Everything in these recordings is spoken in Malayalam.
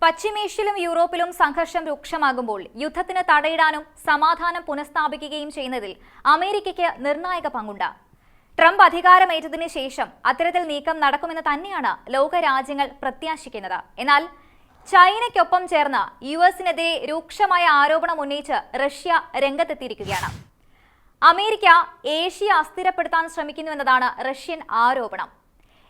പശ്ചിമേഷ്യയിലും യൂറോപ്പിലും സംഘർഷം രൂക്ഷമാകുമ്പോൾ യുദ്ധത്തിന് തടയിടാനും സമാധാനം പുനഃസ്ഥാപിക്കുകയും ചെയ്യുന്നതിൽ അമേരിക്കയ്ക്ക് നിർണായക പങ്കുണ്ട്. ട്രംപ് അധികാരമേറ്റതിനു ശേഷം അത്തരത്തിൽ നീക്കം നടക്കുമെന്ന് തന്നെയാണ് ലോകരാജ്യങ്ങൾ പ്രത്യാശിക്കുന്നത്. എന്നാൽ ചൈനയ്ക്കൊപ്പം ചേർന്ന് യുഎസിനെതിരെ രൂക്ഷമായ ആരോപണം ഉന്നയിച്ച് റഷ്യ രംഗത്തെത്തിയിരിക്കുകയാണ്. അമേരിക്ക ഏഷ്യ അസ്ഥിരപ്പെടുത്താൻ ശ്രമിക്കുന്നുവെന്നതാണ് റഷ്യൻ ആരോപണം.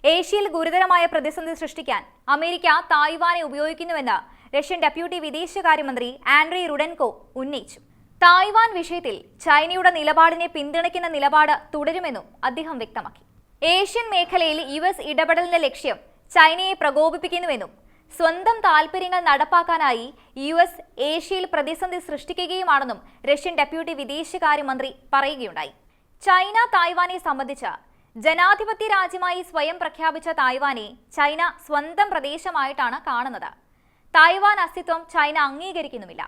ഏഷ്യയിൽ ഗുരുതരമായ പ്രതിസന്ധി സൃഷ്ടിക്കാൻ അമേരിക്ക തായ്വാനെ ഉപയോഗിക്കുന്നുവെന്ന് റഷ്യൻ ഡെപ്യൂട്ടി വിദേശകാര്യമന്ത്രി ആൻഡ്രി റുഡെൻകോ ഉന്നയിച്ചു. തായ്വാൻ വിഷയത്തിൽ ചൈനയുടെ നിലപാടിനെ പിന്തുണയ്ക്കുന്ന നിലപാട് തുടരുമെന്നും അദ്ദേഹം വ്യക്തമാക്കി. ഏഷ്യൻ മേഖലയിൽ യുഎസ് ഇടപെടലിന്റെ ലക്ഷ്യം ചൈനയെ പ്രകോപിപ്പിക്കുന്നുവെന്നും സ്വന്തം താൽപര്യങ്ങൾ നടപ്പാക്കാനായി യുഎസ് ഏഷ്യയിൽ പ്രതിസന്ധി സൃഷ്ടിക്കുകയുമാണെന്നും റഷ്യൻ ഡെപ്യൂട്ടി വിദേശകാര്യമന്ത്രി പറയുകയുണ്ടായി. ചൈന തായ്വാനെ സംബന്ധിച്ച ജനാധിപത്യ രാജ്യമായി സ്വയം പ്രഖ്യാപിച്ച തായ്വാനെ ചൈന സ്വന്തം പ്രദേശമായിട്ടാണ് കാണുന്നത്. തായ്വാൻ അസ്തിത്വം ചൈന അംഗീകരിക്കുന്നുമില്ല.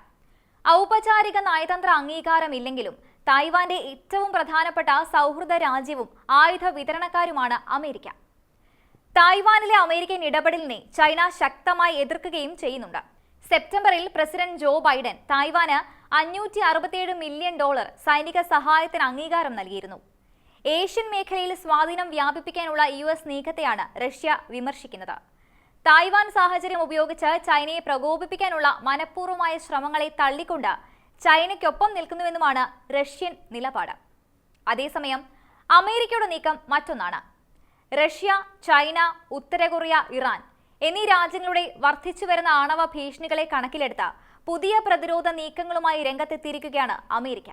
ഔപചാരിക നയതന്ത്ര അംഗീകാരമില്ലെങ്കിലും തായ്വാന്റെ ഏറ്റവും പ്രധാനപ്പെട്ട സൗഹൃദ രാജ്യവും ആയുധ വിതരണക്കാരുമാണ് അമേരിക്ക. തായ്വാനിലെ അമേരിക്കൻ ഇടപെടലിനെ ചൈന ശക്തമായി എതിർക്കുകയും ചെയ്യുന്നുണ്ട്. സെപ്റ്റംബറിൽ പ്രസിഡന്റ് ജോ ബൈഡൻ തായ്വാന് $567 മില്യൺ സൈനിക സഹായത്തിന് അംഗീകാരം നൽകിയിരുന്നു. ഏഷ്യൻ മേഖലയിൽ സ്വാധീനം വ്യാപിപ്പിക്കാനുള്ള യുഎസ് നീക്കത്തെയാണ് റഷ്യ വിമർശിക്കുന്നത്. തായ്വാൻ സാഹചര്യം ഉപയോഗിച്ച് ചൈനയെ പ്രകോപിപ്പിക്കാനുള്ള മനഃപൂർവ്വമായ ശ്രമങ്ങളെ തള്ളിക്കൊണ്ട് ചൈനയ്ക്കൊപ്പം നിൽക്കുന്നുവെന്നുമാണ് റഷ്യൻ നിലപാട്. അതേസമയം അമേരിക്കയുടെ നീക്കം മറ്റൊന്നാണ്. റഷ്യ, ചൈന, ഉത്തര കൊറിയ, ഇറാൻ എന്നീ രാജ്യങ്ങളുടെ വർദ്ധിച്ചുവരുന്ന ആണവ ഭീഷണികളെ കണക്കിലെടുത്ത പുതിയ പ്രതിരോധ നീക്കങ്ങളുമായി രംഗത്തെത്തിയിരിക്കുകയാണ് അമേരിക്ക.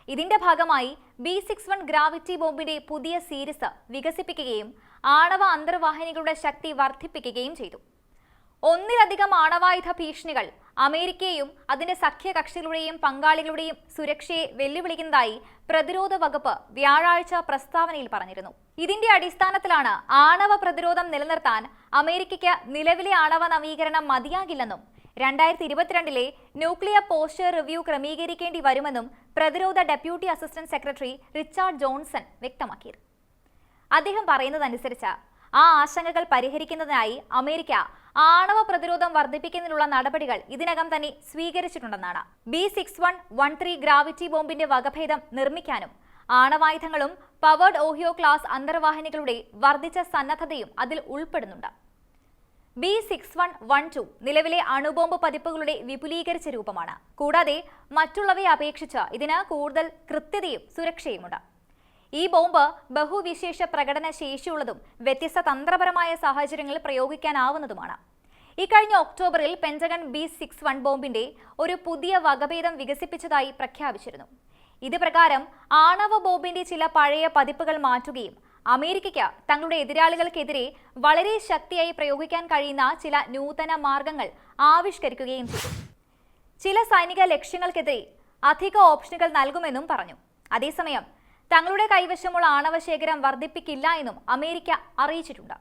ഇതിന്റെ ഭാഗമായി B-61 ഗ്രാവിറ്റി ബോംബിന്റെ പുതിയ സീരീസ് വികസിപ്പിക്കുകയും ആണവ അന്തർവാഹിനികളുടെ ശക്തി വർദ്ധിപ്പിക്കുകയും ചെയ്തു. ഒന്നിലധികം ആണവായുധ ഭീഷണികൾ അമേരിക്കയെയും അതിന്റെ സഖ്യകക്ഷികളുടെയും പങ്കാളികളുടെയും സുരക്ഷയെ വെല്ലുവിളിക്കുന്നതായി പ്രതിരോധ വകുപ്പ് വ്യാഴാഴ്ച പ്രസ്താവനയിൽ പറഞ്ഞിരുന്നു. ഇതിന്റെ അടിസ്ഥാനത്തിലാണ് ആണവ പ്രതിരോധം നിലനിർത്താൻ അമേരിക്കയ്ക്ക് നിലവിലെ ആണവ നവീകരണം മതിയാകില്ലെന്നും 2022 ന്യൂക്ലിയർ പോസ്റ്റർ റിവ്യൂ ക്രമീകരിക്കേണ്ടി വരുമെന്നും പ്രതിരോധ deputy assistant secretary Richard Johnson വ്യക്തമാക്കി. അദ്ദേഹം പറയുന്നതനുസരിച്ച് ആ ആശങ്കകൾ പരിഹരിക്കുന്നതിനായി അമേരിക്ക ആണവ പ്രതിരോധം വർദ്ധിപ്പിക്കുന്നതിനുള്ള നടപടികൾ ഇതിനകം തന്നെ സ്വീകരിച്ചിട്ടുണ്ടെന്നാണ്. B-6113 ഗ്രാവിറ്റി ബോംബിന്റെ വകഭേദം നിർമ്മിക്കാനും ആണവായുധങ്ങളും പവേർഡ് ഓഹിയോ ക്ലാസ് അന്തർവാഹിനികളുടെ വർദ്ധിച്ച സന്നദ്ധതയും അതിൽ ഉൾപ്പെടുന്നുണ്ട്. B-6112 നിലവിലെ അണുബോംബ് പതിപ്പുകളുടെ വിപുലീകരിച്ച രൂപമാണ്. കൂടാതെ മറ്റുള്ളവയെ അപേക്ഷിച്ച് ഇതിന് കൂടുതൽ കൃത്യതയും സുരക്ഷയുമുണ്ട്. ഈ ബോംബ് ബഹുവിശേഷ പ്രകടന ശേഷിയുള്ളതും വ്യത്യസ്ത തന്ത്രപരമായ സാഹചര്യങ്ങളിൽ പ്രയോഗിക്കാനാവുന്നതുമാണ്. ഇക്കഴിഞ്ഞ ഒക്ടോബറിൽ പെന്റഗൺ B-61 ബോംബിന്റെ ഒരു പുതിയ വകഭേദം വികസിപ്പിച്ചതായി പ്രഖ്യാപിച്ചിരുന്നു. ഇത് പ്രകാരം ആണവ ബോംബിന്റെ ചില പഴയ പതിപ്പുകൾ മാറ്റുകയും അമേരിക്കയ്ക്ക് തങ്ങളുടെ എതിരാളികൾക്കെതിരെ വളരെ ശക്തിയായി പ്രയോഗിക്കാൻ കഴിയുന്ന ചില നൂതന മാർഗങ്ങൾ ആവിഷ്കരിക്കുകയും ചെയ്തു. ചില സൈനിക ലക്ഷ്യങ്ങൾക്കെതിരെ അധിക ഓപ്ഷനുകൾ നൽകുമെന്നും പറഞ്ഞു. അതേസമയം തങ്ങളുടെ കൈവശമുള്ള ആണവശേഖരം വർദ്ധിപ്പിക്കില്ല എന്നും അമേരിക്ക അറിയിച്ചിട്ടുണ്ട്.